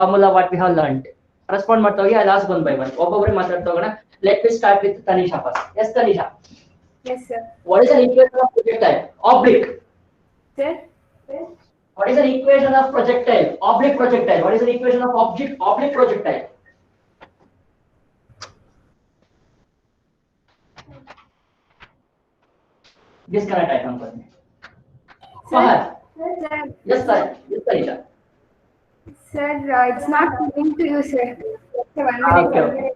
formula what we have learned. Respond ಮಾಡ್ತಾ ಹೋಗಿ. I'll ask one by one. ಒಬ್ಬೊಬ್ಬರೇ ಮಾತಾಡ್ತಾ ಹೋಗೋಣ. Let me start with Tanisha first. Yes, Tanisha. Yes, sir. What is an equation of projectile? Oblique. Sir? What is an equation of projectile? Oblique projectile. What is an equation of object? Oblique projectile. Disconnect icon for me. Fahad. Sir. Yes, sir. Yes, Tanisha. Sir, it's not linked to you, sir. Sir, 1 minute. Okay.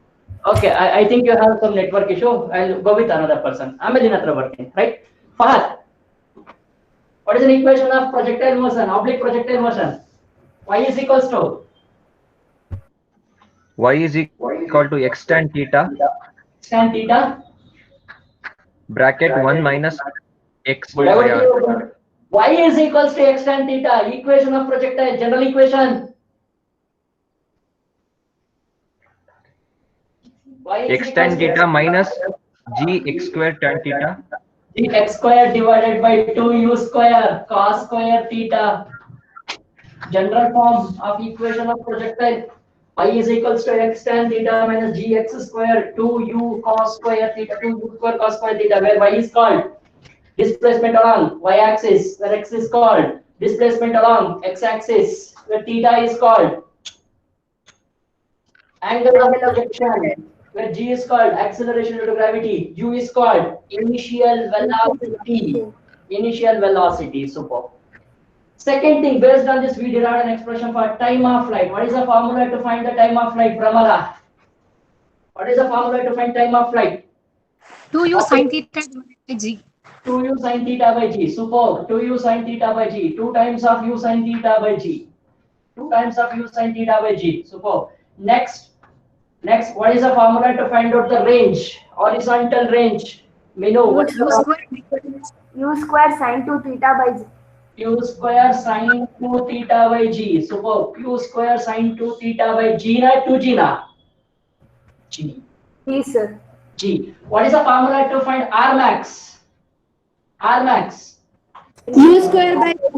Okay, I think you have some network issue. I'll go with another person. I'm working, right? Fahad. What is an equation of projectile motion? Oblique projectile motion. Y is equals to? Y is equal to x tan theta. X tan theta. Bracket 1 minus x by r. Y is equals to x tan theta. Equation of projectile. General equation. X tan theta minus g x square tan theta. G x square divided by 2u square cos square theta. General form of equation of projectile. Y is equals to x tan theta minus gx square 2u cos square theta, 2u square cos square theta, where y is called displacement along y-axis, where x is called displacement along x-axis, where theta is called angle of projection, where g is called acceleration due to gravity, u is called initial velocity. Initial velocity. Super. Second thing, based on this, we derived an expression for time of flight. What is the formula to find the time of flight, Pramala? What is the formula to find time of flight? 2u sin theta by g. 2u sin theta by g. Super. 2u sin theta by g. 2 times of u sin theta by g. 2 times of u sin theta by g. Super. Next, what is the formula to find out the range? Horizontal range. We know what is the U square sin 2 theta by g. U square sin 2 theta by g. Super. U square sin 2 theta by g na 2g na? G. Yes, sir. G. What is the formula to find R max? R max. U square by g.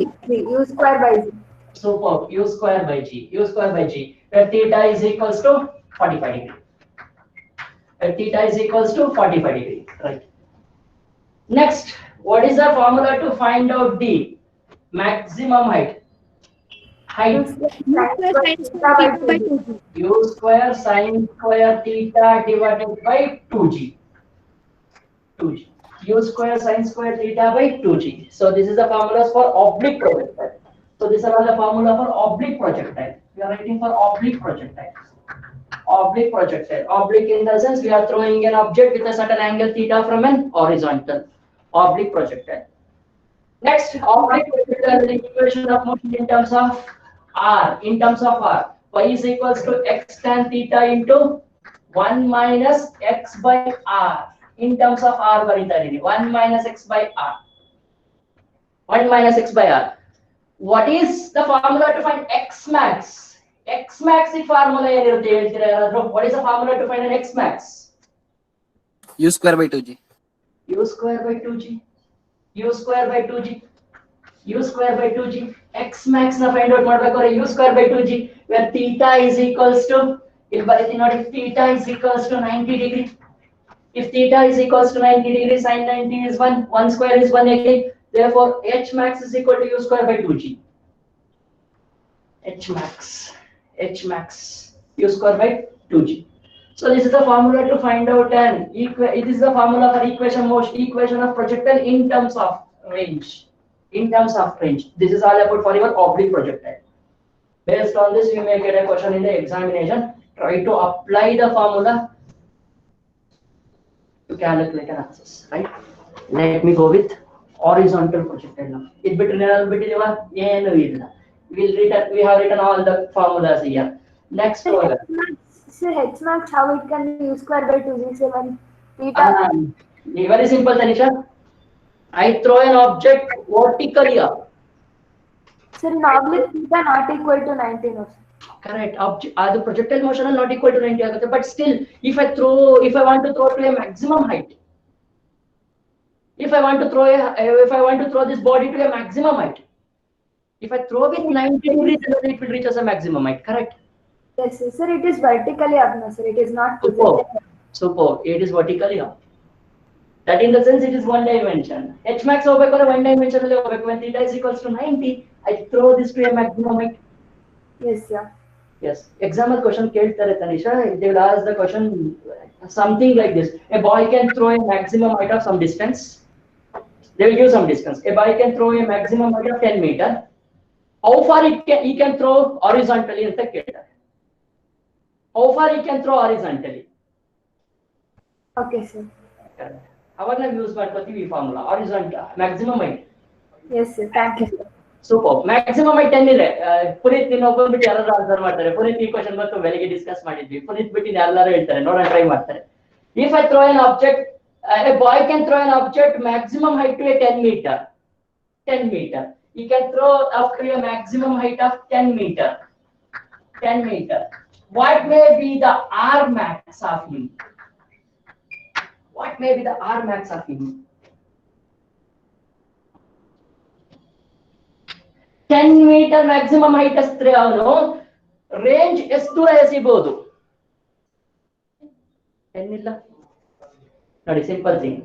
U square by g. Super. U square by g. U square by g. Where theta is equals to 45 degree. Where theta is equals to 45 degree. Right. Next, what is the formula to find out the maximum height? Height. U square sin square theta divided by 2g. 2g. U square sin square theta by 2g. So this is the formulas for oblique projectile. So these are all the formula for oblique projectile. We are writing for oblique projectile. Oblique projectile. Oblique in the sense we are throwing an object with a certain angle theta from an horizontal. Oblique projectile. Next, oblique projectile is the equation of motion in terms of r. In terms of r, y is equals to x tan theta into 1 minus x by r. In terms of r, 1 minus x by r. 1 minus x by r. What is the formula to find x max? X max formula. What is the formula to find an x max? U square by 2g. U square by 2g. U square by 2g. U square by 2g. X max na find out madbekare U square by 2g, where theta is equals to, if theta is equals to 90 degree. If theta is equals to 90 degree, sin 90 is 1. 1 square is 1 again. Therefore, h max is equal to U square by 2g. H max. H max. U square by 2g. So this is the formula to find out it is the formula for equation of projectile in terms of range. In terms of range. This is all about for your oblique projectile. Based on this, you may get a question in the examination. Try to apply the formula to calculate an axis. Right? Let me go with horizontal projectile now. We have written all the formulas here. Next one. Sir, h max, how it can be U square by 2g, 7 theta. Very simple, Tanisha. I throw an object vertically up. Sir, in oblique theta not equal to 19 also. Correct. The projectile motion is not equal to 90, but still, if I want to throw to a maximum height, if I want to throw this body to a maximum height, if I throw with 90 degrees, then it will reach as a maximum height. Correct. Yes, sir. Sir, it is vertically up now, sir. It is not Superb. projected. Superb. It is vertically up. That in the sense it is one dimension. H max over one dimension when theta is equals to 90, I throw this to a maximum height. Yes, sir. Yes. Example question ಕೇಳ್ತಾರೆ Tanisha. They will ask the question something like this. A boy can throw a maximum height of some distance. They will give some distance. A boy can throw a maximum height of 10 meter. How far he can throw horizontally ಅಂತ ಕೇಳ್ತಾರೆ. How far he can throw horizontally? Okay, sir. ಅವಾಗ ನಾವು use ಮಾಡ್ಕೊತೀವಿ ಈ formula horizontal maximum height. Yes, sir. Thank you, sir. Super. Maximum height 10 ಇದೆ. ಪುನೀತ್ ಇನ್ನೊಬ್ಬರು ಬಿಟ್ಟು ಯಾರಾದ್ರೂ ಆನ್ಸರ್ ಮಾಡ್ತಾರೆ. ಪುನೀತ್ ಈ ಕ್ವೆಶ್ಚನ್ ಬಂತು ಬೆಳಿಗ್ಗೆ ಡಿಸ್ಕಸ್ ಮಾಡಿದ್ವಿ. ಪುನೀತ್ ಬಿಟ್ಟು ಎಲ್ಲರೂ ಹೇಳ್ತಾರೆ, ನೋಡೋಣ ಟ್ರೈ ಮಾಡ್ತಾರೆ. If I throw an object, a boy can throw an object maximum height to a 10 meter. 10 meter. He can throw up to a maximum height of 10 meter. 10 meter. What may be the R max of him? What may be the R max of him? 10 meter maximum height astre avanu range ಎಷ್ಟು ದೂರ ಎಸಿಬಹುದು? 10 ಇಲ್ಲ ನೋಡಿ, simple thing.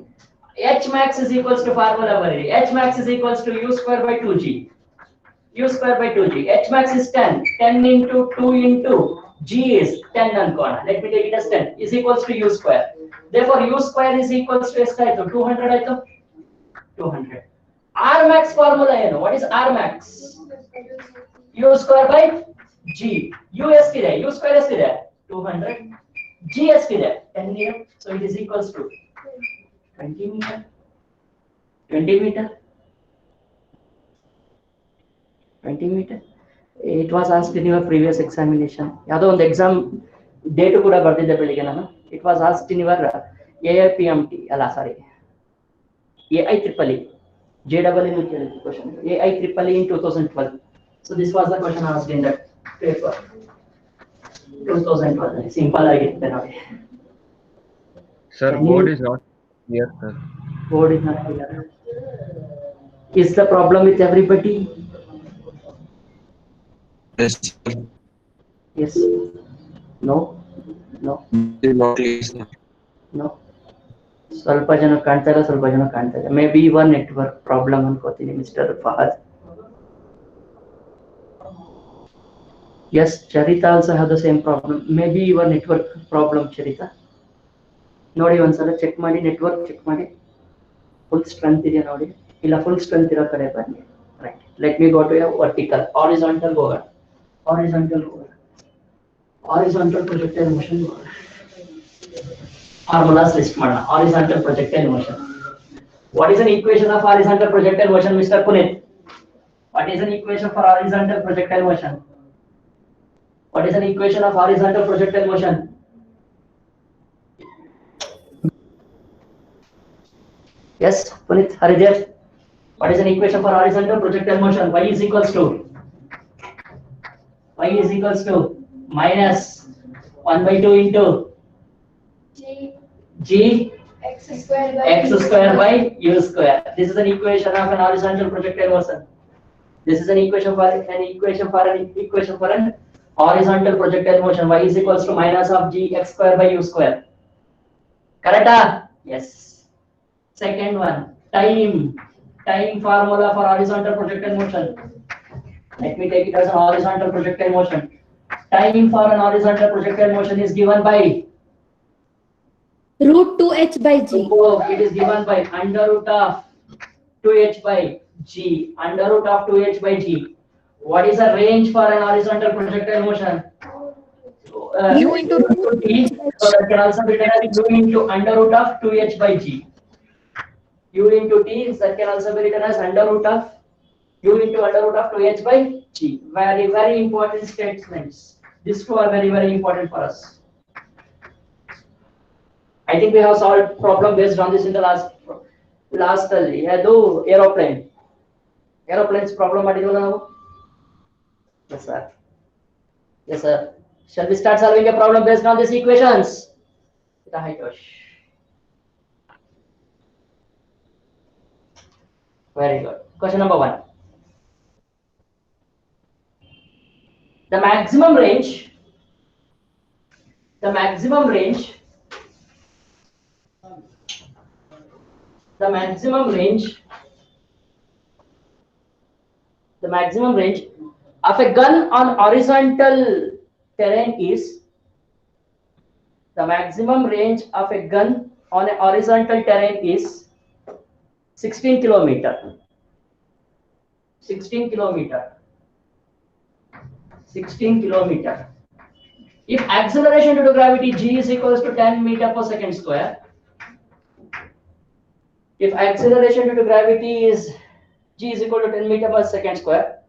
H max is equals to formula ಬರೀರಿ. H max is equals to u square by 2g. U square by 2g. H max is 10. 10 into 2 into g is 10 ಅನ್ಕೋಣ. Let me take it as 10 is equals to u square. Therefore u square is equals to ಎಷ್ಟು ಆಯ್ತು? 200 ಆಯ್ತು. 200. R max formula ಏನು? What is R max? U square by g. U ಎಷ್ಟಿದೆ? U square ಎಷ್ಟಿದೆ? 200. G ಎಷ್ಟಿದೆ? 10 ಇದೆ. So it is equals to 20 meter. 20 meter. 20 meter. It was asked in your previous examination. ಯಾವುದೋ ಒಂದು ಎಕ್ಸಾಮ್ ಡೇಟ್ ಕೂಡ ಬರ್ತಿದ್ದೆ ಬೆಳಿಗ್ಗೆ ನಾನು. It was asked in your AIPMT ಅಲ್ಲ ಸಾರಿ AIEEE JEE ನು ಕೇಳಿದ್ರು question. AIEEE in 2012. So this was the question asked in that paper. 2012. Simple ಆಗಿರುತ್ತೆ ನೋಡಿ. Sir, board is not clear, sir. Board is not clear. Is the problem with everybody? Yes. Yes. No. No. No. ಸ್ವಲ್ಪ ಜನ ಕಾಣ್ತಾ ಇಲ್ಲ, ಸ್ವಲ್ಪ ಜನ ಕಾಣ್ತಾ ಇಲ್ಲ. May be your network problem ಅನ್ಕೋತೀನಿ mister ಫಹದ್. Yes, Charita also have the same problem. Maybe your network problem, Charita. ನೋಡಿ ಒಂದ್ಸಲ ಚೆಕ್ ಮಾಡಿ, ನೆಟ್ವರ್ಕ್ ಚೆಕ್ ಮಾಡಿ. ಫುಲ್ ಸ್ಟ್ರೆಂತ್ ಇದೆಯಾ ನೋಡಿ, ಇಲ್ಲ ಫುಲ್ ಸ್ಟ್ರೆಂತ್ ಇರೋ ಕಡೆ ಬನ್ನಿ. Right. Let me go to a vertical. Horizontal ಹೋಗೋಣ. ಹಾರಿಜಾಂಟಲ್ ಹೋಗೋಣ. ಹಾರಿಜಾಂಟಲ್ ಪ್ರೊಜೆಕ್ಟೈಲ್ ಮೋಷನ್ ಹೋಗೋಣ. ಫಾರ್ಮುಲಾಸ್ ಲಿಸ್ಟ್ ಮಾಡೋಣ. Horizontal projectile motion. What is an equation of horizontal projectile motion, Mr. Puneet? What is an equation for horizontal projectile motion? What is an equation of horizontal projectile motion? Yes, Puneet, are you there? What is an equation for horizontal projectile motion? Y is equals to minus 1 by 2 into G x square by u square. This is an equation of an horizontal projectile motion. This is an equation for an horizontal projectile motion. Y is equals to minus of G x square by u square. Correct? Yes. Second one, time formula for horizontal projectile motion. Let me take it as an horizontal projectile motion. Time for an horizontal projectile motion is given by root 2h by g. It is given by under root of 2h by g. Under root of 2h by g. What is the range for an horizontal projectile motion? U into T. So that can also be written as u into under root of 2h by g. U into t, that can also be written as under root of u into under root of 2h by g. Very, very important statements. These two are very, very important for us. I think we have solved problem based on this in the last do aeroplanes problem ಮಾಡಿದ್ವಲ್ಲ ನಾವು. Yes sir. Yes sir. Shall we start solving a problem based on these equations? Very good. Question number 1. The maximum range the maximum range the maximum range of a gun on horizontal terrain is the maximum range of a gun on a horizontal terrain is 16 kilometer. 16 kilometer. 16 kilometer. If acceleration due to gravity g is equals to 10 meter per second square, if acceleration due to gravity is g is equal to 10 meter per second square,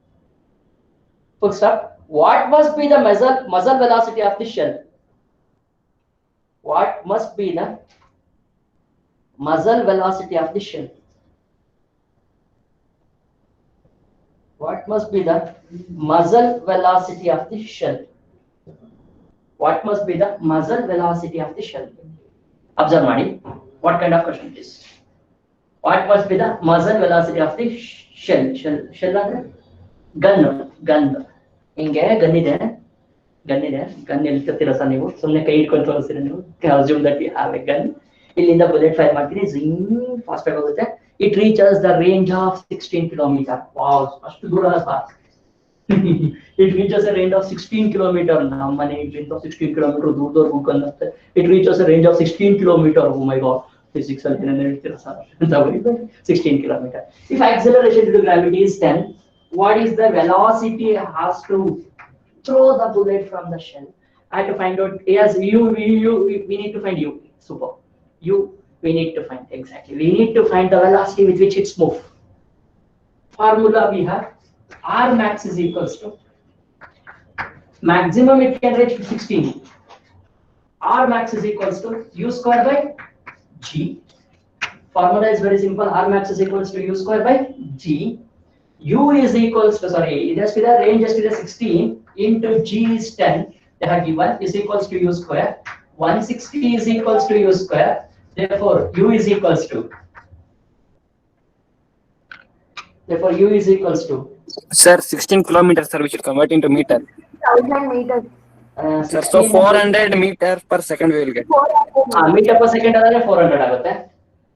full stop, what must be the muzzle velocity of the shell? What must be the muzzle velocity of the shell? What must be the muzzle velocity of the shell? What must be the muzzle velocity of the shell? Observe Madi. What kind of question it is? What must be the muzzle velocity of the shell? Shell ಅಂದ್ರೆ gun. ಹಿಂಗೆ gun ಇದೆ gun ಎಲ್ತಿರ್ತೀರ sir ನೀವು ಸುಮ್ಮನೆ ಕೈ ಇಟ್ಕೊಂಡು ತೋರಿಸ್ತೀರ ನೀವು assume that you have a gun ಇಲ್ಲಿಂದ ಬುಲೆಟ್ ಫೈರ್ ಮಾಡ್ತೀನಿ ಜಿಂಗ್ ಫಾಸ್ಟ್ ಆಗಿ ಹೋಗುತ್ತೆ it reaches the range of 16 kilometre wow ಅಷ್ಟು ದೂರ sir it reaches a range of 16 kilometer ನಮ್ಮ ಮನೆ ಇಲ್ಲಿಂದ 16 ಕಿಲೋಮೀಟರ್ ದೂರದವರೆಗೂ ಕಾಣುತ್ತೆ it reaches a range of 16 kilometer oh my god physics ಅಲ್ಲಿ ಏನೇನು ಹೇಳ್ತೀರಾ ಸರ್ ಅಂತ ಬರೀಬೇಕು 16 kilometer if acceleration due to gravity is 10 what is the velocity has to throw the bullet from the shell? I have to find out. Yes, we need to find u. Super. U we need to find exactly. We need to find the velocity with which it's moved. Formula we have R max is equals to maximum it can reach to 16. R max is equals to u square by g. Formula is very simple. R max is equals to u square by g. U is equals to, sorry, it has to be the range has to be 16 into g is 10, they have given is equals to u square. 160 is equals to u square. Therefore, u is equals to. Sir, 16 kilometers, sir, we should convert into meter. 1000 meters. Sir, so 400 meters per second we will get. 400 meter per second ಆದರೆ 400 ಆಗುತ್ತೆ.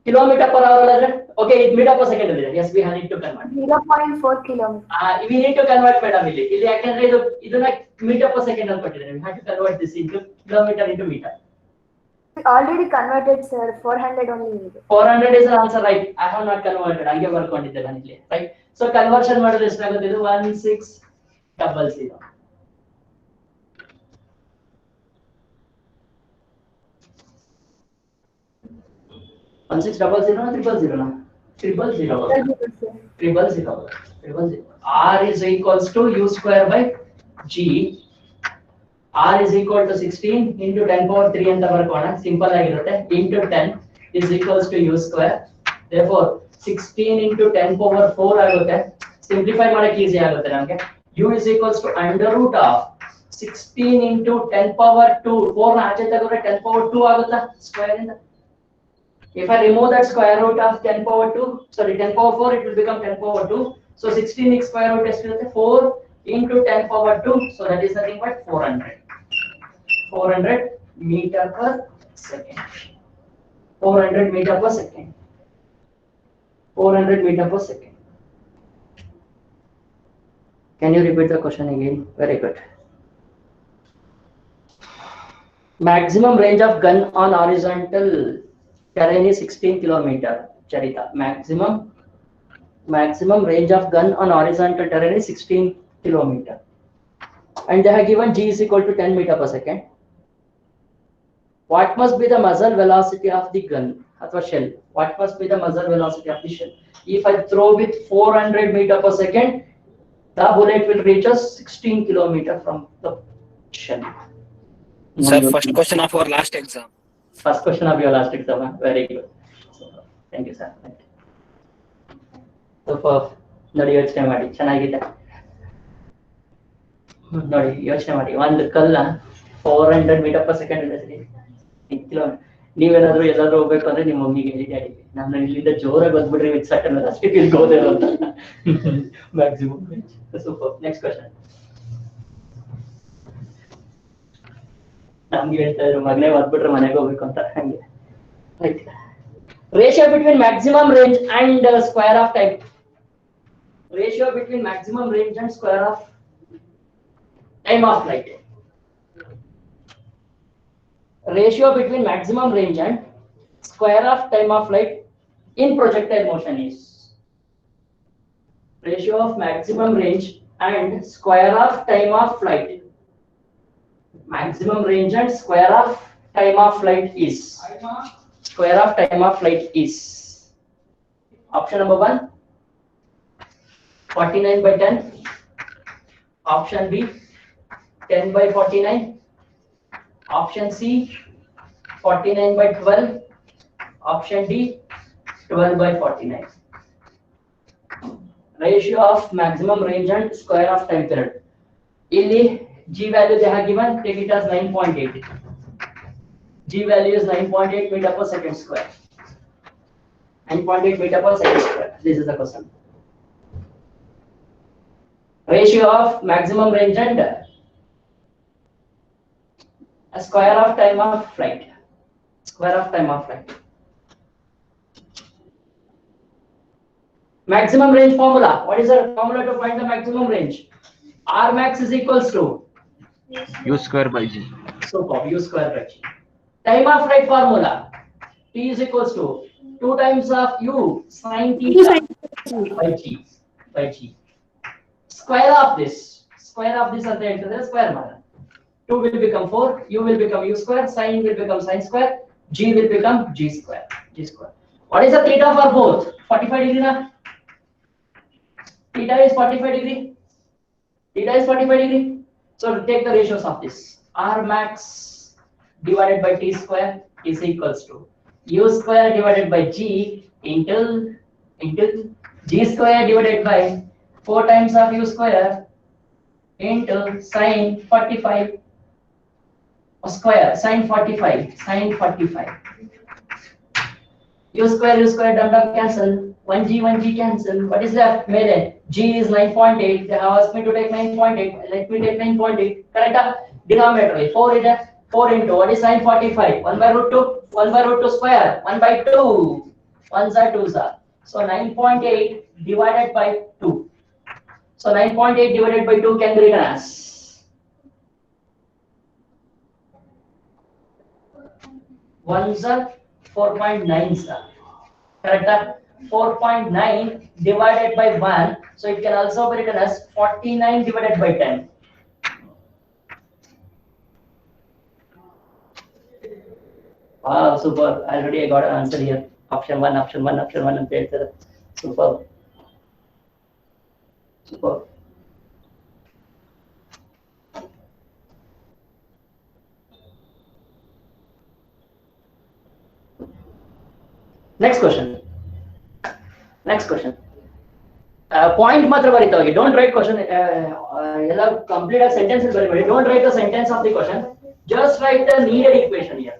Kilometer per hour ಆದರೆ okay it meter per second ಇದೆ. Yes, we need to convert. 0.4 kilometers. We need to convert madam ಇಲ್ಲಿ ಯಾಕಂದ್ರೆ ಇದನ್ನ meter per second ಅಂತ ಕೊಟ್ಟಿದ್ದಾರೆ. We have to convert this into kilometer into meter. Already converted, sir. 400 only. 400 is the answer, right? I have not converted. ಹಂಗೆ ಬರ್ಕೊಂಡಿದ್ದೆ ನಾನು ಇಲ್ಲಿ, right? So conversion ಮಾಡಿದ್ರೆ ಎಷ್ಟಾಗುತ್ತೆ ಇದು 1600. 1600 na 000 000. R is equals to u square by g. R is equal to 16 into 10 power 3 ಅಂತ ಬರ್ಕೋಣ simple ಆಗಿರುತ್ತೆ into 10 is equals to u square. Therefore 16 into 10 power 4 ಆಗುತ್ತೆ. Simplify ಮಾಡಕ್ಕೆ ಈಸಿ ಆಗುತ್ತೆ ನಮಗೆ. u is equals to under root of 16 into 10 power 2. 4 ನ ಆಚೆ ತೆಗೆದ್ರೆ 10 power 2 ಆಗುತ್ತಾ ಸ್ಕ್ವೇರ್ ಇಂದ. If I remove that square root of 10 power 2, sorry 10 power 4, it will become 10 power 2. So 16 square root is 4 into 10 power 2. So that is nothing but 400. 400 meter per second. 400 meter per second. 400 meter per second. Can you repeat the question again? Very good. Maximum range of gun on horizontal terrain is 16 kilometer. Charita, maximum range of gun on horizontal terrain is 16 kilometer. And they have given g is equal to 10 meter per second. What must be the muzzle velocity of the gun or shell? What must be the muzzle velocity of the shell? If I throw with 400 meter per second, the bullet will reach us 16 kilometer from the shell. Sir, first question of our last exam. First question of your last exam. Very good. Thank you, sir. So for ನೋಡಿ ಯೋಚನೆ ಮಾಡಿ ಚೆನ್ನಾಗಿದೆ ನೋಡಿ ಯೋಚನೆ ಮಾಡಿ ಒಂದು ಕಲ್ಲ 400 metre per second ಇದೆ ನೀವೇನಾದ್ರೂ ಎಲ್ಲಾದ್ರೂ ಹೋಗ್ಬೇಕು ಅಂದ್ರೆ ನಿಮ್ಮ ಮಮ್ಮಿಗೆ ಹೇಳಿ ಡ್ಯಾಡಿ ನಾನು ಇಲ್ಲಿಂದ ಜೋರಾಗಿ ಬಂದ್ಬಿಡ್ರಿ ವಿತ್ ಸಟನ್ ಅಷ್ಟೇ ತಿಳ್ಕೋದೇನೋ ಅಂತ ಮ್ಯಾಕ್ಸಿಮಮ್. ಸೂಪರ್. Next question. ನಮ್ಗೆ ಹೇಳ್ತಾರೆ ಮಗನೇ ಓದ್ಬಿಟ್ರೆ ಮನೆಗೆ ಹೋಗ್ಬೇಕು ಅಂತ ಹಂಗೆ. Right. Ratio between maximum range and square of time. Ratio between maximum range and square of time of flight. Ratio between maximum range and square of time of flight in projectile motion is ratio of maximum range and square of time of flight. Maximum range and square of time of flight is square of time of flight is option number 1 49 by 10, option B 10 by 49, option C 49 by 12, option D 12 by 49. Ratio of maximum range and square of time period. Illi G value they have given, take it as 9.8. G value is 9.8 meter per second square. 9.8 meter per second square. This is the question. Ratio of maximum range and a square of time of flight. Square of time of flight. Maximum range formula. What is the formula to find the maximum range? R max is equals to U square by G. super U square by G. Time of flight formula. T is equals to 2 times of U sin theta by G by G. Square of this at the end of the square matter. 2 will become 4, U will become U square, sin will become sin square, G will become G square. G square. What is the theta for both? 45 degree na? Theta is 45 degree. Theta is 45 degree. So take the ratios of this. R max divided by T square is equals to U square divided by G into G square divided by 4 times of U square into sin 45 square sin 45 U square dum cancel, 1G cancel. What is left? Made G is 9.8. They have asked me to take 9.8. Let me take 9.8. Correct? Denominator 4 is 4 into what is sin 45? 1 by root 2. 1 by root 2 square. 1 by 2. 1s are 2s are. So 9.8 divided by 2. So 9.8 divided by 2 can be written as 1s are 4.9 sir. Correct? 4.9 divided by 1. So it can also be written as 49 divided by 10. Wow, super. Already I got an answer here. Option 1 and answer. Super. Super. Next question. Point ಮಾತ್ರ ಬರೀತಾ ಹೋಗಿ. Don't write question. ಎಲ್ಲ complete ಆಗಿ sentence ಬರೀಬೇಡಿ. Don't write the sentence of the question. Just write the needed equation here.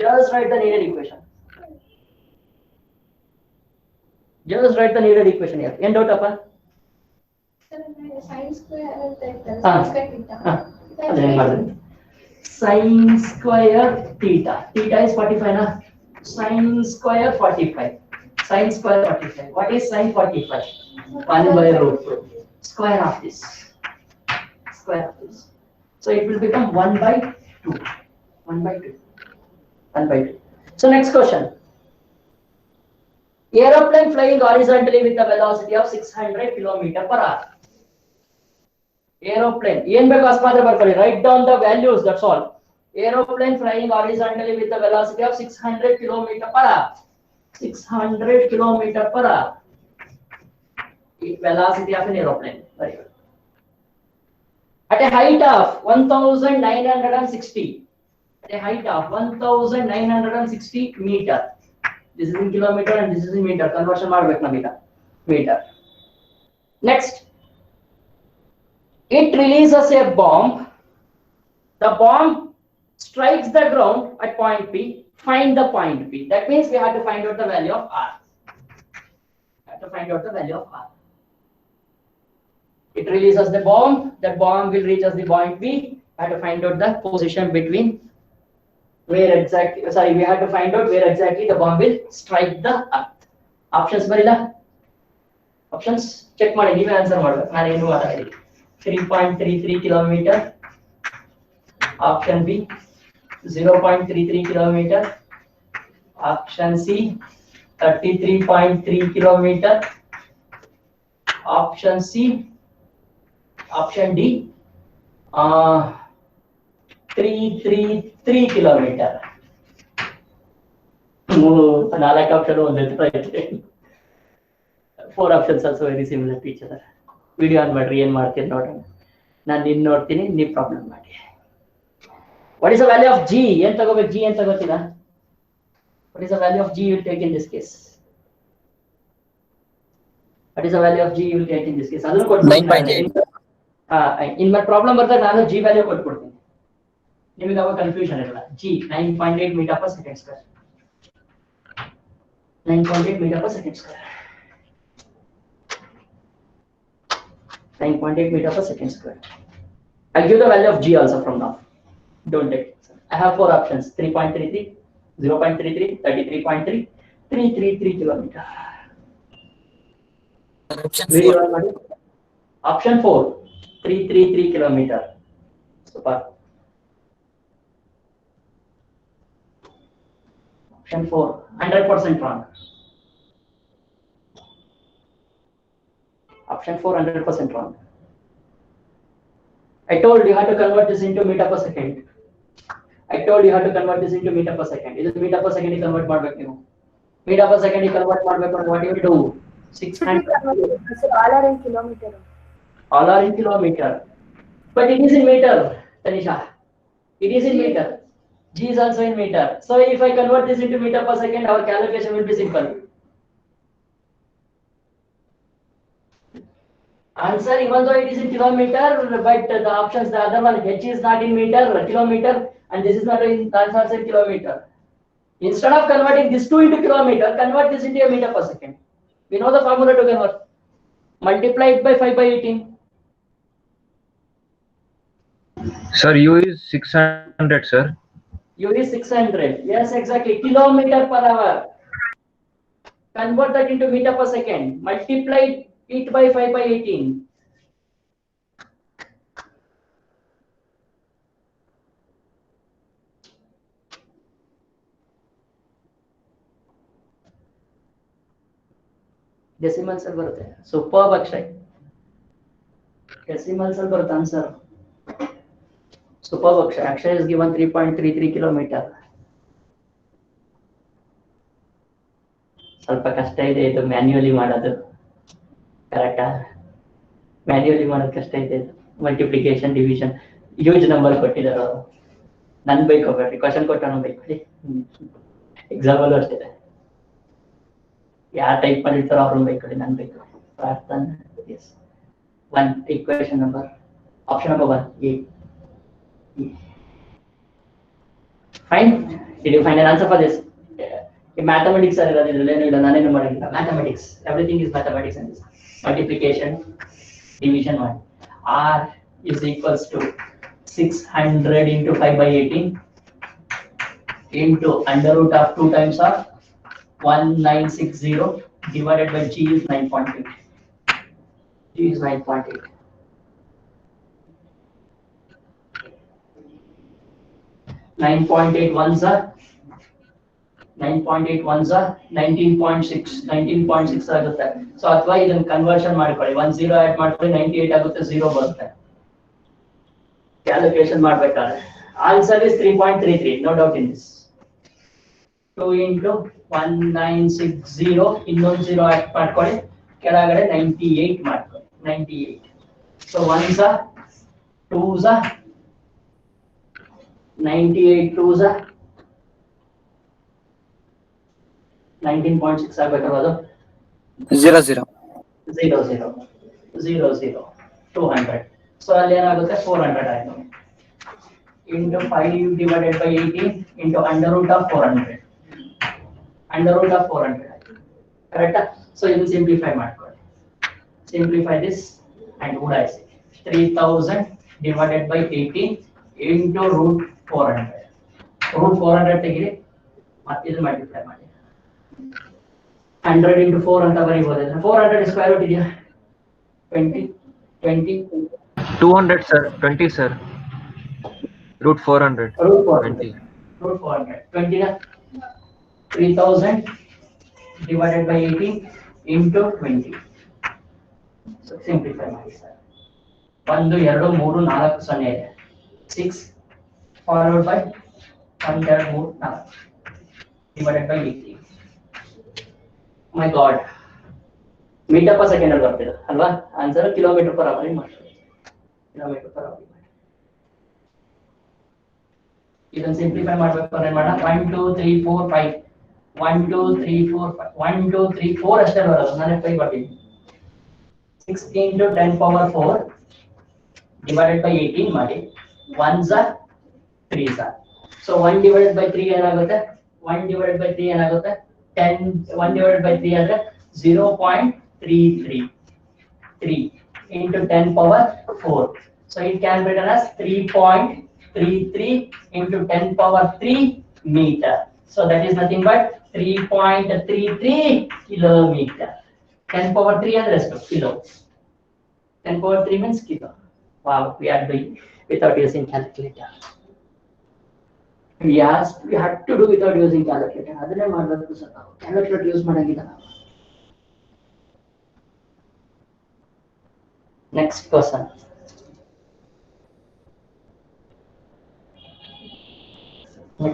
Just write the needed equation here. End doubt appa? Sin square Sin square theta. Theta is 45 na? Sin square 45. Sin square 45. What is sin 45? 1 by root 2. Square of this. So it will become 1 by 2. 1 by 2. So next question. Aeroplane flying horizontally with a velocity of 600 km per hour. Aeroplane. Write down the values, that's all. Aeroplane flying horizontally with a velocity of 600 km per hour. 600 km per hour. Velocity of an aeroplane. Very good. At a height of 1960. At a height of 1960 meter. This is in kilometer and this is in meter. Conversion meter. Next. It releases a bomb. The bomb strikes the ground at point P. Find the point P. That means we have to find out the value of R. It releases the bomb. That bomb will reach us the point P. had to find out the position between where exactly, sorry, we had to find out where exactly the bomb will strike the earth. Options barila. Options check ಮಾಡಿ ನೀವೇ answer ಮಾಡಬೇಕು, ನಾನು ಏನು ಮಾಡಲ್ಲ. 3.33 kilometer. Option B 0.33 kilometer. Option C 33.3 kilometer. Option C, option D 333 kilometer. ನಾಲ್ಕು option ಒಂದೇ. 4 options also very similar to each other. Video on ಮಾಡ್ರಿ, ಏನ್ ಮಾಡ್ತೀನಿ ನೋಡೋಣ. ನಾನು ನಿನ್ನ ನೋಡ್ತೀನಿ, ನೀವು ಪ್ರಾಬ್ಲಮ್ ಮಾಡಿ. What is the value of G? ಏನ್ ತಗೋಬೇಕು? G ಏನ್ ತಗೋತೀರಾ? What is the value of G you will take in this case? What is the value of G you will take in this case? ಅದನ್ನು ಕೊಡ್ತೀನಿ. 9.8. in my problem ಬರ್ತಾರೆ ನಾನು G value ಕೊಟ್ಬಿಡ್ತೀನಿ, ನಿಮಗೆ ಅವಾಗ ಕನ್ಫ್ಯೂಷನ್ ಇರಲ್ಲ. G 9.8 meter per second square. 9.8 meter per second square. 9.8 meter per second square. I'll give the value of G also from now. Don't take it. I have 4 options: 3.33, 0.33, 33.3, 333 kilometer. Option 4, 333 kilometer. Super. Option 4, 100% wrong. Option 4, 100% wrong. I told you how to convert this into meter per second. I told you how to convert this into meter per second. This meter per second convert ಮಾಡ್ಬೇಕು ನೀವು. Meter per second convert ಮಾಡ್ಬೇಕು. What do you do? 600. So all are in kilometer. All are in kilometer. But it is in meter, Tanisha. It is in meter. G is also in meter. So if I convert this into meter per second, our calculation will be simple. Answer, even though it is in kilometer, but the options, the other one, H is not in meter, kilometer, and this is not in also in kilometer. Instead of converting this 2 into kilometer, convert this into a meter per second. We know the formula to convert. Multiply it by 5 by 18. Sir, U is 600, sir. U is 600. Yes, exactly. Kilometer per hour. Convert that into meter per second. Multiply it by 5 by 18. Decimals ಅಲ್ಲಿ ಬರುತ್ತೆ. Superb Akshay. Decimals ಅಲ್ಲಿ ಬರುತ್ತೆ answer. Superb Akshay. Akshay is given 3.33 kilometer. ಸ್ವಲ್ಪ ಕಷ್ಟ ಇದೆ ಇದು manually ಮಾಡೋದು. ಕರೆಕ್ಟಾ? ಮ್ಯಾನ್ಯುಯಲಿ ಮಾಡೋದು ಕಷ್ಟ ಇದೆ. ಮಲ್ಟಿಪ್ಲಿಕೇಶನ್, ಡಿವಿಷನ್, ಹ್ಯೂಜ್ ನಂಬರ್ ಕೊಟ್ಟಿದ್ದಾರೆ ಅವರು. ನನ್ ಬೈಕೋಬೇಡ್ರಿ, ಕ್ವಶನ್ ಕೊಟ್ಟವನು ಬೈಕೊಳ್ಳಿ. ಎಕ್ಸಾಮ್ ಅಲ್ಲೂ ಅಷ್ಟಿದೆ. ಯಾರು ಟೈಪ್ ಮಾಡಿರ್ತಾರೋ ಅವ್ರನ್ನ ಬೈಕೊಳ್ಳಿ, ನನ್ ಬೈಕೊಳ್ಳಿ. ಪ್ರಾರ್ಥನಾ, S. 1 equation number. Option number 1, A. Fine. Did you find an answer for this? Mathematics are mathematics. Everything is mathematics in this. Multiplication, division 1. R is equals to 600 into 5 by 18 into under root of 2 times of 1960 divided by G is 9.8. G is 9.8. 9.8 ones are 9.8 ones are 19.6. 19.6 ಆಗುತ್ತೆ. So ಅಥವಾ ಇದನ್ನ conversion ಮಾಡ್ಕೊಳ್ಳಿ. 10 add ಮಾಡ್ಕೊಳ್ಳಿ, 98 ಆಗುತ್ತೆ, 0 ಬರುತ್ತೆ. Calculation ಮಾಡಬೇಕಾದ್ರೆ answer is 3.33. No doubt in this. 2 into 1960 ಇನ್ನೊಂದು 0 add ಮಾಡ್ಕೊಳ್ಳಿ, ಕೆಳಗಡೆ 98 ಮಾಡ್ಕೊಳ್ಳಿ. 98. So 1s are 2s are 98 2s are 19.6 ಆಗಬೇಕಲ್ವಾ ಅದು? 0 0 0 0 0 0 200. ಸೊ ಅಲ್ಲಿ ಏನಾಗುತ್ತೆ 400 ಆಯ್ತು. into 5 divided by 18 into under root of 400. Under root of 400 ಆಯ್ತು. ಕರೆಕ್ಟಾ? ಸೊ ಇದನ್ನು ಸಿಂಪ್ಲಿಫೈ ಮಾಡ್ಕೊಳ್ಳಿ. Simplify this and ಉಡಾಯಿಸಿ. 3000 divided by 18 into root 400. Root 400 ತೆಗಿರಿ ಮತ್ತೆ ಇದು ಮಲ್ಟಿಪ್ಲೈ ಮಾಡಿ 100 into 4 ಅಂತ ಬರೀಬಹುದು 400 ಸ್ಕ್ವೇರ್ ರೂಟ್ ಇದೆಯಾ 20 200 sir, 20 sir. Root 400. root 400 20. root 400 20 na 3000 divided by 18 into 20. So simplify ಮಾಡಿ ಸರ್ 1 2 3 4 0 ಇದೆ 6 followed by 1 2 3 4 divided by 18. My God, metre per second ಅಲ್ಲಿ ಬರ್ತಿದೆ ಅಲ್ವಾ ಆನ್ಸರ್ ಕಿಲೋಮೀಟರ್ per hour ಮಾಡಿ ಕಿಲೋಮೀಟರ್ per hour ಇದನ್ನು simplify ಮಾಡಬೇಕು ಅಂದ್ರೆ ಮಾಡೋಣ 1 2 3 4 5 1 2 3 4 5 1 2 3 4 ಅಷ್ಟೇ ಬರೋದು ನಾನು 5 ಬರ್ತೀನಿ 6 into 10 power 4 divided by 18 ಮಾಡಿ 1s are 3s are so 1 divided by 3 ಏನಾಗುತ್ತೆ 1 divided by 3 ಏನಾಗುತ್ತೆ 10 1 divided by 3 ಅಂದ್ರೆ 0.33 3 into 10 power 4 so it can be written as 3.33 into 10 power 3 meter so that is nothing but 3.33 kilometer 10 power 3 and rest of kilo 10 power 3 means kilo wow we are doing without using calculator yes we had to do without using calculator adane ಮಾಡಬೇಕು sir ನಾವು calculator use ಮಾಡಂಗಿಲ್ಲ ನಾವು next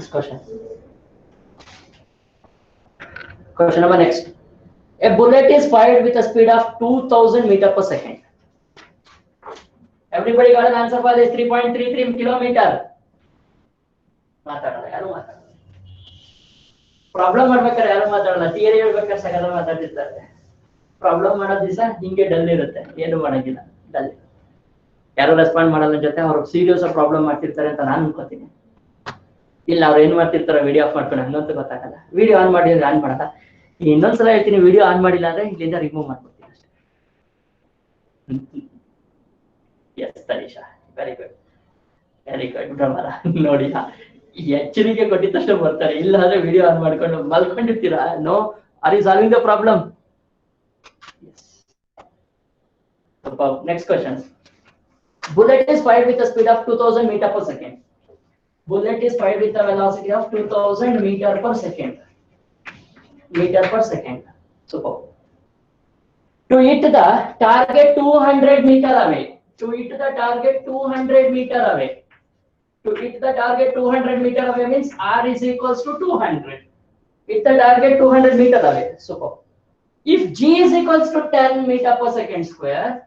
question question number next a bullet is fired with a speed of 2000 meter per second everybody got an answer for this 3.33 kilometer ಮಾತಾಡಲ್ಲ ಯಾರು ಮಾತಾಡಲ್ಲ problem ಮಾಡ್ಬೇಕಾದ್ರೆ ಯಾರು ಮಾತಾಡಲ್ಲ ಥಿಯರಿ ಹೇಳ್ಬೇಕಾದ್ರೆ ಸಗದ ಮಾತಾಡ್ತಿರ್ತಾರೆ ಪ್ರಾಬ್ಲಮ್ ಮಾಡೋ ದಿವಸ ಹಿಂಗೆ ಡಲ್ ಇರುತ್ತೆ ಏನು ಮಾಡಂಗಿಲ್ಲ ಡಲ್ ಯಾರು ರೆಸ್ಪಾಂಡ್ ಮಾಡಲ್ಲ ಜೊತೆ ಅವ್ರು ಸೀರಿಯಸ್ ಪ್ರಾಬ್ಲಮ್ ಮಾಡ್ತಿರ್ತಾರೆ ಅಂತ ನಾನು ಅನ್ಕೋತೀನಿ ಇಲ್ಲ ಅವ್ರು ಏನ್ ಮಾಡ್ತಿರ್ತಾರೆ ವಿಡಿಯೋ ಆಫ್ ಮಾಡ್ಕೊಂಡು ಹಂಗಂತ ಗೊತ್ತಾಗಲ್ಲ ವಿಡಿಯೋ ಆನ್ ಮಾಡಿದ್ರೆ ಆನ್ ಮಾಡಲ್ಲ ಇನ್ನೊಂದ್ಸಲ ಹೇಳ್ತೀನಿ ವಿಡಿಯೋ ಆನ್ ಮಾಡಿಲ್ಲ ಅಂದ್ರೆ ಇಲ್ಲಿಂದ ರಿಮೂವ್ ಮಾಡ್ಕೊಡ್ತೀನಿ ಅಷ್ಟೇ ಎಸ್ ತನಿಷಾ ವೆರಿ ಗುಡ್ ಬ್ರಹ್ಮರ ನೋಡಿ ಎಚ್ಚರಿಕೆ ಕೊಟ್ಟಿದ ತಕ್ಷಣ ಬರ್ತಾರೆ ಇಲ್ಲ ಅಂದ್ರೆ ವಿಡಿಯೋ ಆನ್ ಮಾಡ್ಕೊಂಡು ಮಲ್ಕೊಂಡಿರ್ತೀರಾ no are you solving the problem next question bullet is fired with a speed of 2000 meter per second bullet is fired with a velocity of 2000 meter per second super to hit the target 200 meter away to hit the target 200 meter away to hit the target 200 meter away means r is equals to 200 hit the target 200 meter away super if g is equals to 10 meter per second square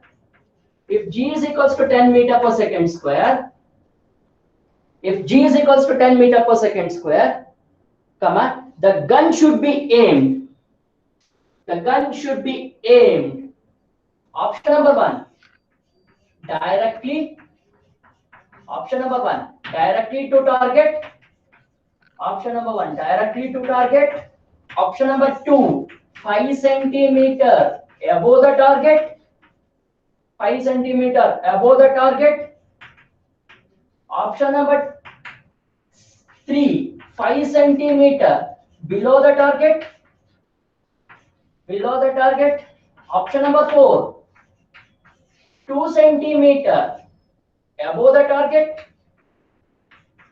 if g is equals to 10 meter per second square if g is equals to 10 meter per second square comma the gun should be aimed option number 1 directly to target option number 1 directly to target option number 2 5 centimeter above the target 5 centimeter above the target option number 3 5 centimeter below the target option number 4 2 centimeter above the target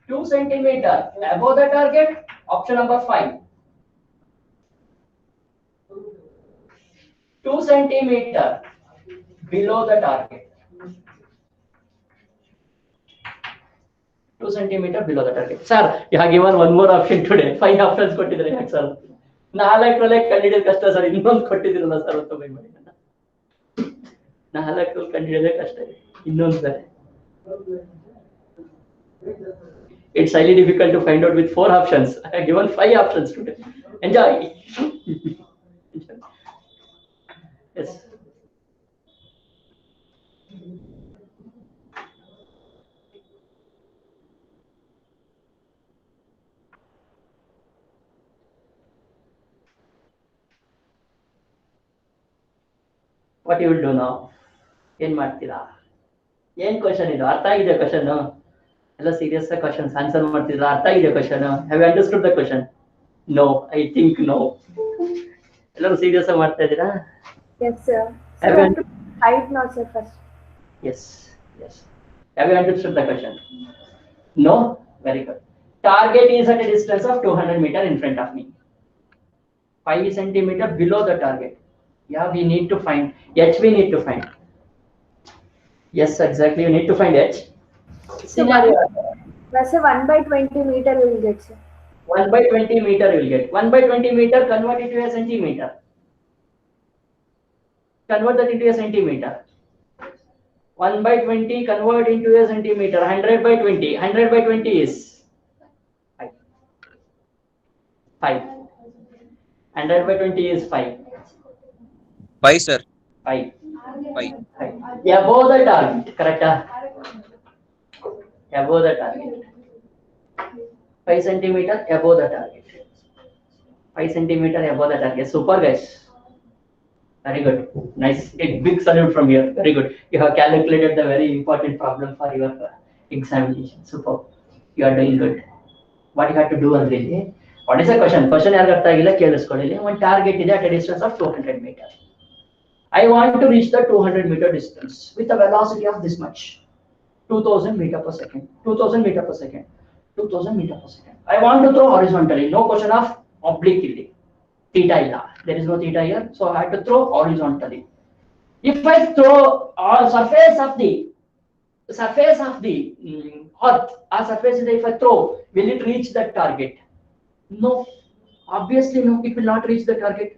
2 centimeter above the target option number 5 2 centimeter below the target 2 centimeter below the target sir you have given one more option today 5 options ಕೊಟ್ಟಿದ್ದಾರೆ ಯಾಕೆ sir ನಾಲ್ಕರಲ್ಲೇ ಕಂಡಿಡಿಯೋದು ಕಷ್ಟ sir ಇನ್ನೊಂದು ಕೊಟ್ಟಿದ್ದೀರಲ್ಲ sir ಅಂತ by ಮಾಡಿ ನಾಲ್ಕು ಕಂಡಿಡಿಯೋದೇ ಕಷ್ಟ ಇದೆ ಇನ್ನೊಂದು ಸರಿ it's highly difficult to find out with 4 options I have given 5 options today enjoy yes what you will do now ಏನ್ ಮಾಡ್ತೀರಾ ಏನ್ ಕ್ವೆಶ್ಚನ್ ಇದು ಅರ್ಥ ಆಗಿದೆ ಕ್ವೆಶ್ಚನ್ ಎಲ್ಲ ಸೀರಿಯಸ್ ಕ್ವಶನ್ಸ್ ಆನ್ಸರ್ ಮಾಡ್ತಿದ್ರ ಅರ್ಥ ಆಗಿದೆ question have you understood the question no I think no ಎಲ್ಲರೂ ಸೀರಿಯಸ್ ಆಗಿ ಮಾಡ್ತಾ ಇದ್ದೀರಾ Yes, sir. So Have we you- have to height now, sir, first. yes yes have you understood the question no very good target is at a distance of 200 meter in front of me 5 centimeter below the target yeah we need to find h we need to find yes exactly you need to find h scenario Sir, 1/20 meter will get, sir. 1/20 meter you will get 1/20 meter convert it to a centimeter convert that into a centimeter 1/20 convert into a centimeter 100/20 100/20 is 5 100/20 is 5 5 sir. 5 5. 5 above the target correct above the target 5 centimeter above the target 5 centimeter above the target super guys very good nice a big salute from here very good you have calculated the very important problem for your examination super you are doing good what you have to do ಅಂದ್ರೆ ಇಲ್ಲಿ what is the question ಯಾರಿಗೆ ಅರ್ಥ ಆಗಿಲ್ಲ ಕೇಳಿಸ್ಕೊಳ್ಳಿ ಇಲ್ಲಿ ಒಂದು target ಇದೆ at a distance of 200 meter I want to reach the 200 meter distance with a velocity of this much 2000 meter per second 2000 meter per second 2000 meter per second I want to throw horizontally no question of oblique ಇಲ್ಲಿ theta illa there is no theta here so I have to throw horizontally if I throw on surface of the earth a surface if I throw will it reach that target no obviously no it will not reach the target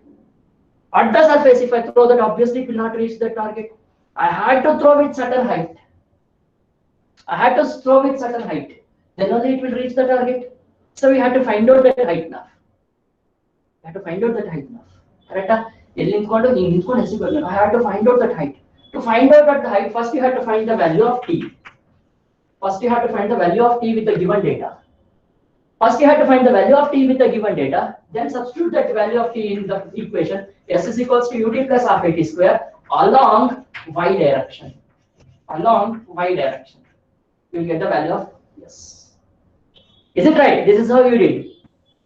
at the surface if I throw that obviously it will not reach the target I had to throw with certain height then only it will reach the target so we have to find out that height now correct ಎಲ್ಲಿ ನಿಂತ್ಕೊಂಡು ನೀವು ನಿಂತ್ಕೊಂಡು ಹೆಸರು I have to find out that height to find out that height first you have to find the value of t with the given data then substitute that value of t in the equation s is equals to ut plus half at square along y direction you will get the value of yes is it right this is how you did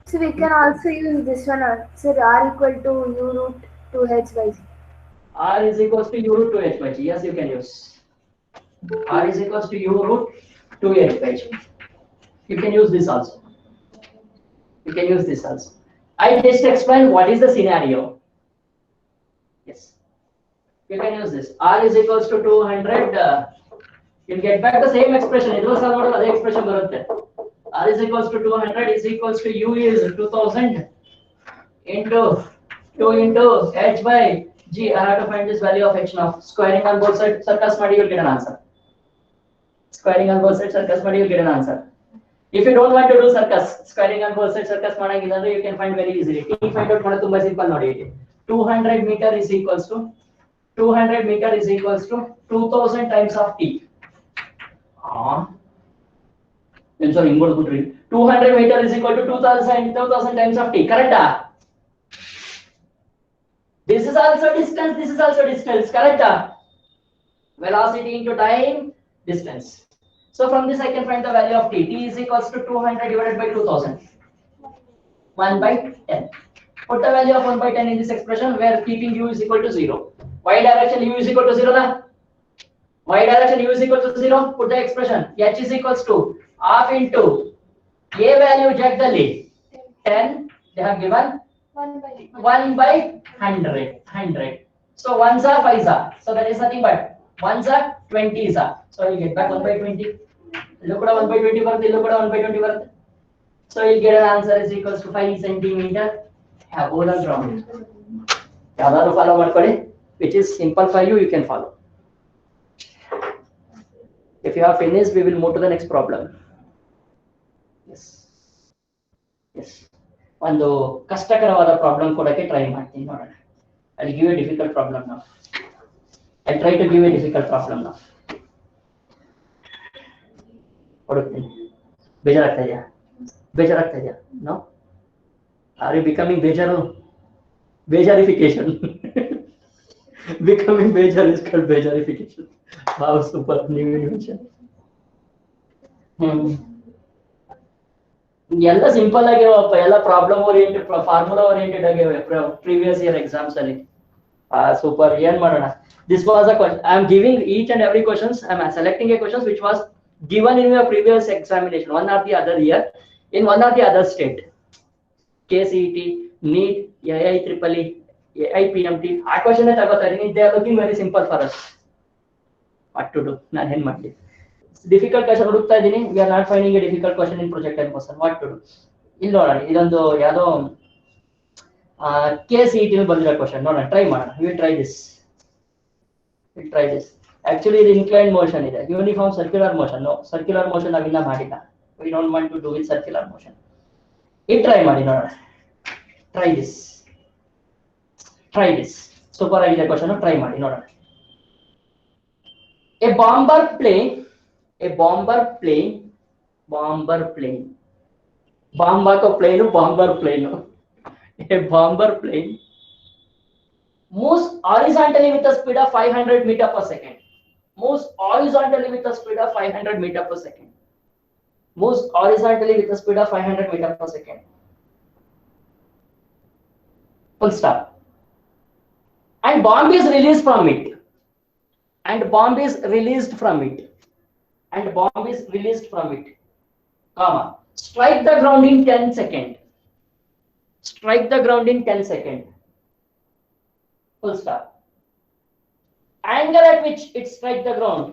So we can also use this one, sir, r equal to u root 2h by g. r is equals to u root 2h by g yes you can use r is equals to u root 2h by g you can use this also I just explain what is the scenario yes you can use this r is equals to 200 you'll get back the same expression idu sir model ade expression barutte r is equals to 200 is equals to u is 2000 into 2 into h by g I have to find this value of h now squaring on both sides circus madi you'll get an answer if you don't want to do circus squaring on both sides circus ಮಾಡಂಗಿಲ್ಲ ಅಂದ್ರೆ you can find very easily t find out ಮಾಡೋದು ತುಂಬಾ simple ನೋಡಿ 200 meter is equals to 2000 times of t I'm sorry, 200 meter is equal to 2000 times of t, correct? This is also distance, correct? Velocity into time, distance. So from this I can find the value of t. T is equals to 200 divided by 2000. 1/10. Put the value of 1/10 in this expression where keeping u is equal to 0. Y direction u is equal to 0 na? Y direction u is equal to 0. Put the expression h is equals to half into a value jagdali 10 they have given 1/100 so ones are 5s are so that is nothing but ones are 20s are so you get back 1/20 look at 1/20 barutte illu kuda 1/20 barutte so you get an answer is equals to 5 centimeter above the ground yadaru follow ಮಾಡ್ಕೊಳ್ಳಿ which is simple for you you can follow if you have finished we will move to the next problem yes ಒಂದು ಕಷ್ಟಕರವಾದ problem ಕೊಡಕ್ಕೆ try ಮಾಡ್ತೀನಿ ನೋಡೋಣ I'll give you a difficult problem now I'll try to give you a difficult problem now ಕೊಡುತ್ತೀನಿ ಬೇಜಾರಾಗ್ತಾ ಇದೆಯಾ no are you becoming ಬೇಜಾರಿಫಿಕೇಶನ್ becoming ಬೇಜಾರ್ is called ಬೇಜಾರಿಫಿಕೇಶನ್ wow super new invention ಎಲ್ಲ simple ಆಗ್ಯಾವಪ್ಪ, ಎಲ್ಲ problem oriented, formula oriented ಆಗ್ಯಾವೆ previous year exams ಅಲ್ಲಿ. Super. ಏನ್ ಮಾಡೋಣ? This was a question. I am giving each and every questions. I am selecting a questions which was given in your previous examination, one or the other year, in one or the other state. KCET, NEET, AIEEE, AIPMT. ಆ question ತಗೋತಾರೆ. They are looking very simple for us. What to do? ನಾನು ಏನ್ ಮಾಡ್ಲಿ? Difficult question ಹುಡುಕ್ತಾ ಇದ್ದೀನಿ. We are not finding a difficult question in projectile motion. What to do? ಇಲ್ಲಿ ನೋಡೋಣ, ಇದೊಂದು ಯಾವ್ದೋ KCET ಬಂದಿರೋ ಕ್ವಶನ್ ನೋಡೋಣ, ಟ್ರೈ ಮಾಡೋಣ. We will try this. Actually ಇದು inclined motion ಇದೆ, uniform circular motion. No, circular motion ನಾವಿನ್ನ ಮಾಡಿಲ್ಲ. We don't want to do with circular motion. ಇದು ಟ್ರೈ ಮಾಡಿ ನೋಡೋಣ. Try this. ಸೂಪರ್ ಆಗಿದೆ ಕ್ವಶನ್, ಟ್ರೈ ಮಾಡಿ ನೋಡೋಣ. A bomber plane. Bomber to plane, bomber plane. A bomber plane moves horizontally with a speed of 500 meter per second. Moves horizontally with a speed of 500 meter per second. Moves horizontally with a speed of 500 meter per second. Full stop. And bomb is released from it. Comma. Strike the ground in 10 seconds. Full stop. Angle at which it strike the ground.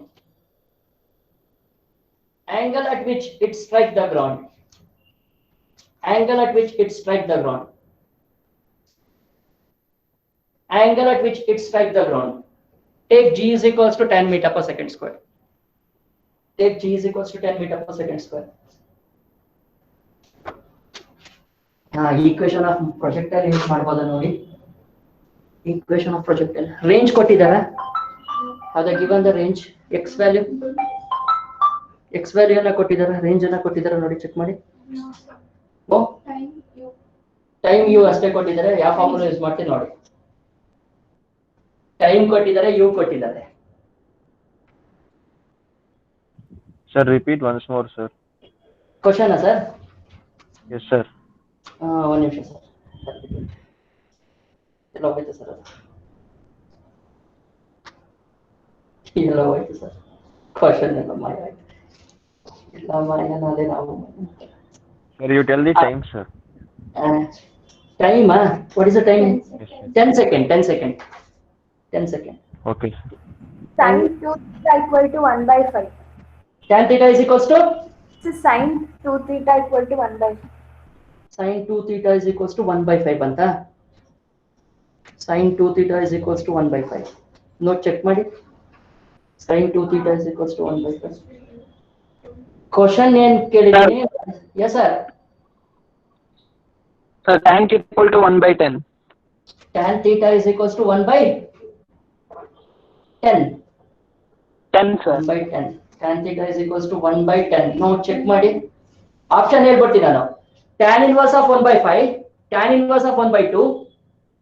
Angle at which it strike the ground. Take G is equals to 10 meter per second square. Equation of projectile use ಮಾಡಬಹುದು ನೋಡಿ. Equation of projectile. Range ಕೊಟ್ಟಿದ್ದಾರೆ. Have they given the range? X value ಅನ್ನ ಕೊಟ್ಟಿದ್ದಾರೆ, range ಅನ್ನ ಕೊಟ್ಟಿದ್ದಾರೆ ನೋಡಿ, check ಮಾಡಿ. Time you ಅಷ್ಟೇ ಕೊಟ್ಟಿದ್ದಾರೆ. ಯಾವ ಫಾರ್ಮುಲಾ ಯೂಸ್ ಮಾಡ್ತೀನಿ ನೋಡಿ. ಟೈಮ್ ಕೊಟ್ಟಿದ್ದಾರೆ, ಯು ಕೊಟ್ಟಿದ್ದಾರೆ. Sir, repeat once more, sir. Question sir? Yes, sir. ಒಂದು ನಿಮಿಷ ಸರ್. ಎಲ್ಲ ಹೋಯ್ತು ಸರ್, ಕ್ವಶನ್ ಎಲ್ಲ ಮಾಯ ಆಯ್ತು. Sir, you tell the time, sir. Time? What is the time? Yes, sir. 10 second. Okay. Sin 2 theta equal to 1 by 5. Tan theta is equals to? So sin 2 theta equal to 1 by 5. Sin 2 theta is equals to 1 by 5 ಅಂತ. Sin 2 theta is equals to 1 by 5. Note check ಮಾಡಿ. Sin 2 theta is equals to 1 by 5. Question ಏನ್ ಕೇಳಿದ್ದೀನಿ? Yes sir. Sir, tan theta equal to 1 by 10. Tan theta is equals to 1 by 10. 10, sir. 1 by 10. Tan theta is equals to 1 by 10. Now check ಮಾಡಿ. Option ಹೇಳ್ಬಿಡ್ತೀನಿ ನಾನು. Tan inverse of 1 by 5, tan inverse of 1 by 2,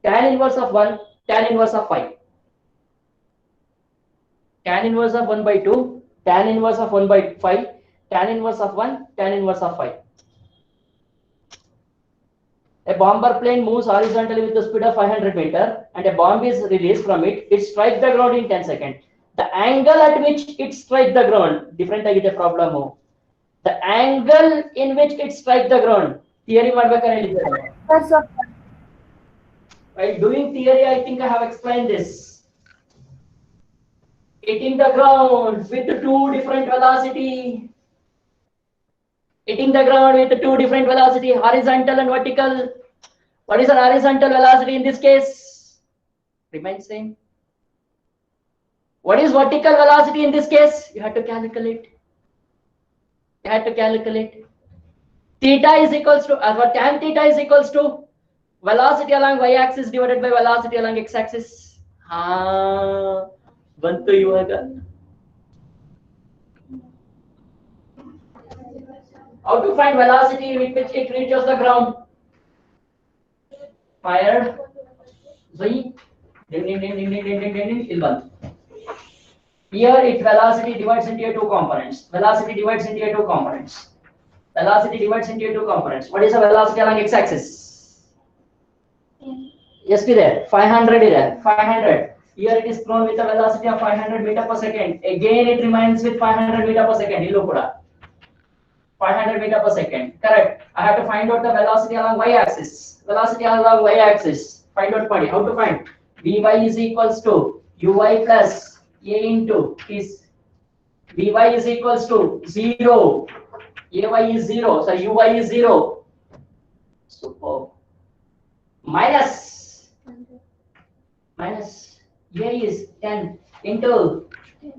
tan inverse of 1, tan inverse of 5. Tan inverse of 1 by 2, tan inverse of 1 by 5, tan inverse of 1, tan inverse of 5. A bomber plane moves horizontally with the speed of 500 meter and a bomb is released from it. It strikes the ground in 10 seconds. The angle at which it strikes the ground, different agite problem. The angle in which it strikes the ground. Theory ಮಾಡ್ಬೇಕಾದ್ರೆ ಹೇಳಿದ್ದಾರೆ. While doing theory, I think I have explained this. Hitting the ground with two different velocity. Horizontal and vertical. What is an horizontal velocity in this case? Remains same. What is vertical velocity in this case? You have to calculate. Theta is equals to, tan theta is equals to velocity along y-axis divided by velocity along x-axis. ಬಂತು ಇವಾಗ. How to find velocity with which it reaches the ground? Fired. Ding. ಇಲ್ಲಿ ಬಂತು. Here it velocity divides into two components. Velocity divides into two components. Velocity divides into two components. What is the velocity along x-axis? Yes, be there. 500 is there. 500. Here it is thrown with a velocity of 500 meter per second. Again, it remains with 500 meter per second. 500 meter per second. Correct. I have to find out the velocity along y-axis. Velocity along y-axis. Find out buddy. How to find? Vy is equals to uy plus a into is Vy is equals to 0. Ay is 0. So uy is 0. Super. Minus a is 10 into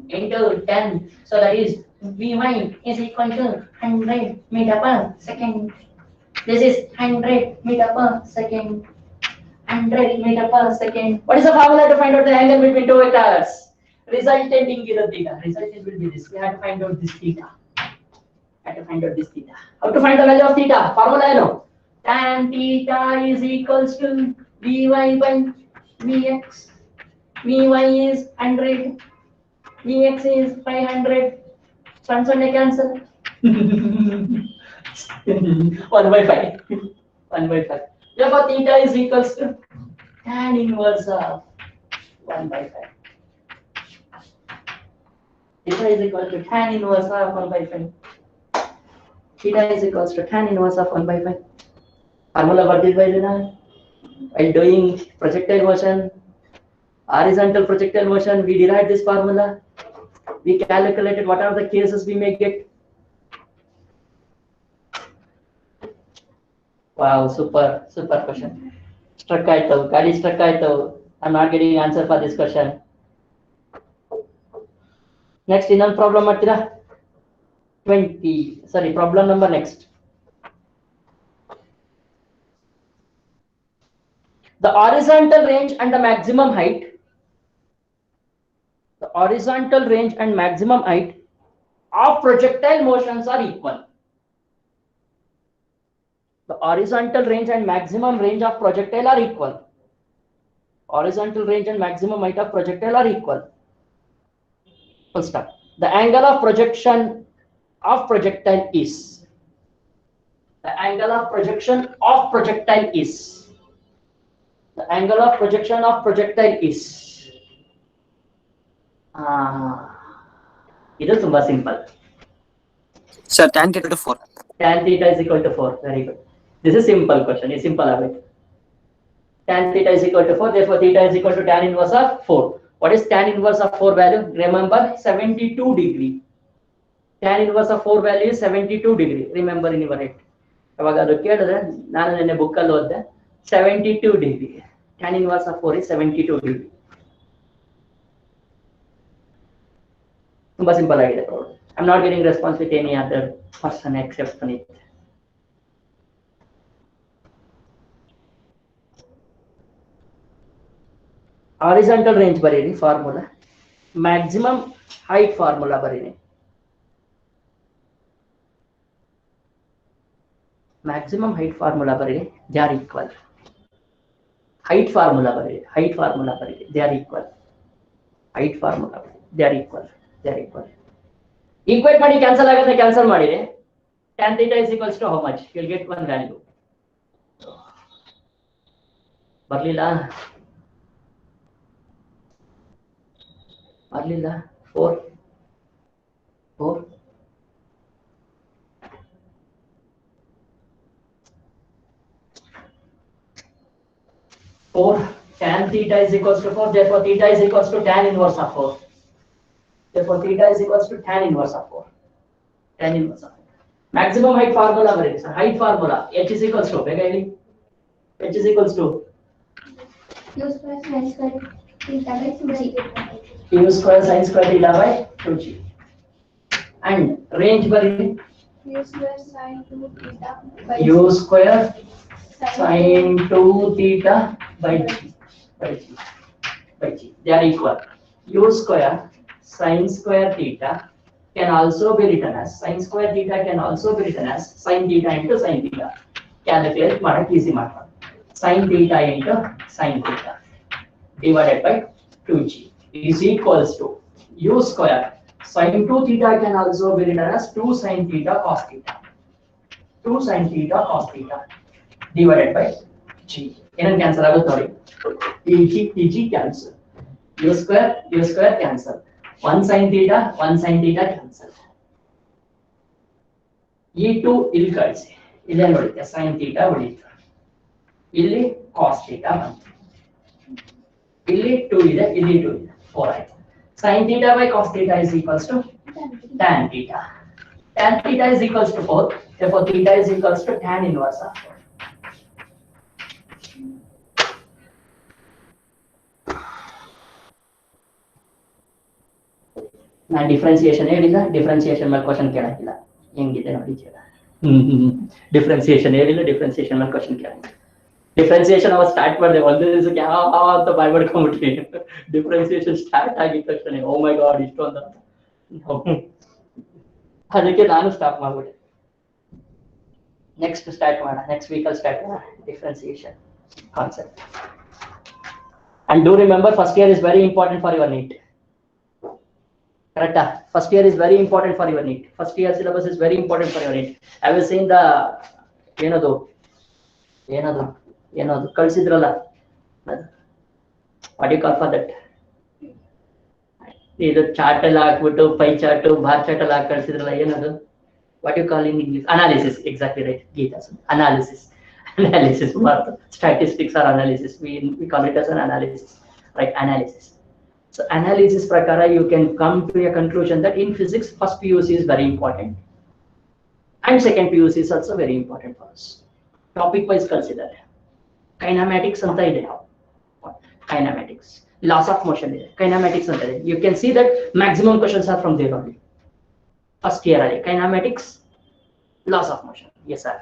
10. So that is Vy is equal to 100 meter per second. This is 100 meter per second. 100 meter per second. What is the formula to find out the angle between two vectors? Resultant into theta. Resultant will be this. We have to find out this theta. How to find the value of theta? Formula you know. Tan theta is equals to Vy by Vx. Vy is 100. Vx is 500. Sons on a cancel. 1 by 5. 1 by 5. Therefore, theta is equals to tan inverse of 1 by 5. Theta is equal to tan inverse of 1 by 5. Theta is equals to tan inverse of 1 by 5. Formula what is by now? While doing projectile motion, horizontal projectile motion, we derived this formula. We calculated what are the cases we may get. Wow, super question. Struck aito, Kali struck aito. I'm not getting answer for this question. Next, ಇನ್ನೊಂದು problem ಮಾಡ್ತೀರಾ? 20. Sorry, problem number next. The horizontal range and the maximum height. The horizontal range and maximum height of projectile motions are equal. The horizontal range and maximum range of projectile are equal. Horizontal range and maximum height of projectile are equal. Full stop. The angle of projection of projectile is. The angle of projection of projectile is. The angle of projection of projectile is. It is super simple. Sir, tan theta to 4. Tan theta is equal to 4. Very good. This is simple question. It's simple of it. Tan theta is equal to 4. Therefore, theta is equal to tan inverse of 4. What is tan inverse of 4 value? Remember 72 degree. Tan inverse of 4 value is 72 degree. Remember in your head. ಅವಾಗ ಅದು ಕೇಳಿದ್ರೆ ನಾನು ನನ್ನ book ಅಲ್ಲಿ ಓದಿದೆ 72 degree. Tan inverse of 4 is 72 degree. ತುಂಬಾ simple ಆಗಿದೆ problem. I'm not getting response with any other person except Puneet. Horizontal range ಬರೀರಿ ಫಾರ್ಮುಲಾ, ಮ್ಯಾಕ್ಸಿಮಮ್ ಹೈಟ್ ಫಾರ್ಮುಲಾ ಬರೀರಿ. ಮ್ಯಾಕ್ಸಿಮಮ್ ಹೈಟ್ ಫಾರ್ಮುಲಾ ಬರೀರಿ, they are equal. Height formula ಬರೀರಿ, height formula ಬರೀರಿ, they are equal. Height formula ಬರೀರಿ, they are equal, they are equal. Equate ಮಾಡಿ cancel ಆಗುತ್ತೆ, cancel ಮಾಡಿರಿ. tan theta is equals to how much? You will get one value. ಬರ್ಲಿಲ್ಲ 4 tan theta is equals to 4. Therefore, theta is equals to tan inverse of 4. Therefore, theta is equals to tan inverse of 4. Tan inverse of 4. Maximum height formula ಬರೀರಿ sir. height formula h is equals to ಬೇಗ ಹೇಳಿ. h is equals to u square sin square theta by 2g. u square sin square theta by 2g. And range ಬರೀರಿ. u square sin 2 theta by u square sin 2 theta by g. They are equal. u square sin square theta can also be written as sin square theta can also be written as sin theta into sin theta. Calculate ಮಾಡಕ್ಕೆ easy ಮಾಡ್ತಾರೆ. Sin theta into sin theta divided by 2g is equals to u square sin 2 theta can also be written as 2 sin theta cos theta. 2 sin theta cos theta divided by g. N cancel ಆಗುತ್ತೆ ನೋಡಿ. G cancel. U square cancel. 1 sin theta cancel. E2 ಇಲ್ಲಿ ಕಳಿಸಿ. ಇಲ್ಲೇ ನೋಡಿ sin theta ಉಳಿತು. ಇಲ್ಲಿ cos theta ಬಂತು. ಇಲ್ಲಿ 2 ಇದೆ, ಇಲ್ಲಿ 2 ಇದೆ. 4 ಆಯ್ತು. Sin theta by cos theta is equals to tan theta. Tan theta is equals to 4. Therefore, theta is equals to tan inverse of 4. ನಾನು ಡಿಫ್ರೆನ್ಸಿಯೇಷನ್ ಹೇಳಿಲ್ಲ, ಡಿಫ್ರೆನ್ಸಿಯೇಷನ್ ಮೇಲೆ ಕ್ವಶನ್ ಕೇಳಕ್ಕಿಲ್ಲ. ಹೆಂಗಿದೆ ನೋಡಿ ಕೇಳ. ಡಿಫ್ರೆನ್ಸಿಯೇಷನ್ ಹೇಳಿಲ್ಲ, ಡಿಫ್ರೆನ್ಸಿಯೇಷನ್ ಮೇಲೆ ಕ್ವಶನ್ ಕೇಳಂಗಿಲ್ಲ. ಡಿಫ್ರೆನ್ಸಿಯೇಷನ್ ಅವಾಗ ಸ್ಟಾರ್ಟ್ ಮಾಡಿದೆ, ಒಂದು ದಿವಸಕ್ಕೆ ಯಾವ ಅಂತ ಬಾಯ್ ಮಾಡ್ಕೊಂಡ್ಬಿಟ್ರಿ. ಡಿಫ್ರೆನ್ಸಿಯೇಷನ್ ಸ್ಟಾರ್ಟ್ ಆಗಿದ ತಕ್ಷಣ ಓ ಮೈ ಗಾಡ್ ಇಷ್ಟೊಂದು ಅಂತ ಅದಕ್ಕೆ ನಾನು ಸ್ಟಾಪ್ ಮಾಡ್ಬಿಟ್ಟೆ. ನೆಕ್ಸ್ಟ್ ಸ್ಟಾರ್ಟ್ ಮಾಡೋಣ, ನೆಕ್ಸ್ಟ್ ವೀಕಲ್ಲಿ ಸ್ಟಾರ್ಟ್ ಮಾಡೋಣ differentiation concept. And do remember first year is very important for your NEET. Correct. First year is very important for your NEET. First year syllabus is very important for your NEET. I was saying the ಏನದು ಕಳಿಸಿದ್ರಲ್ಲ, what do you call for that? ಇದು chart ಎಲ್ಲ ಹಾಕ್ಬಿಟ್ಟು pi chart bar chart ಎಲ್ಲ ಹಾಕಿ ಕಳಿಸಿದ್ರಲ್ಲ, ಏನದು what you call in English? Analysis. Exactly right. Geeta. Analysis. Statistics or analysis. We call it as an analysis. Right? Analysis. So analysis prakara you can come to a conclusion that in physics first PUC is very important and second PUC is also very important for us. Topic wise consider kinematics anta ide. Kinematics, laws of motion ide, kinematics anta ide. You can see that maximum questions are from there only. First year ali kinematics, laws of motion. Yes sir.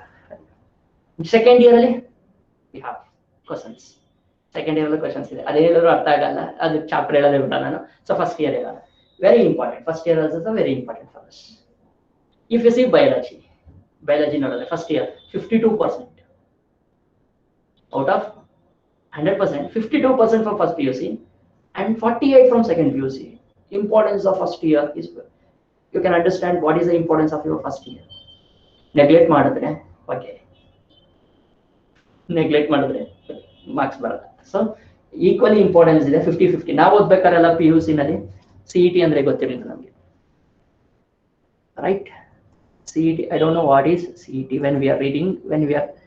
Second year ali we have questions. Second year questions ಇದೆ, ಅದೇನಾದ್ರು ಅರ್ಥ ಆಗಲ್ಲ, ಅದು chapter ಹೇಳೋದೇ ಬಿಟ್ಟ ನಾನು. So first year ಹೇಳೋಣ, very important. First year also very important for us. If you see biology ನೋಡಿದ್ರೆ first year 52% out of 100%, 52% from first PUC and 48 from second PUC. Importance of first year is, you can understand what is the importance of your first year. Neglect ಮಾಡಿದ್ರೆ okay, neglect ಮಾಡಿದ್ರೆ marks ಬರಲ್ಲ. So equally importance ಇದೆ 50-50. ನಾವು ಓದ್ಬೇಕಾರೆಲ್ಲ PUC ನಲ್ಲಿ CET ಅಂದ್ರೆ ಗೊತ್ತಿರಲಿಲ್ಲ ನಮಗೆ, right? CET, I don't know what is CET when we are reading, when we are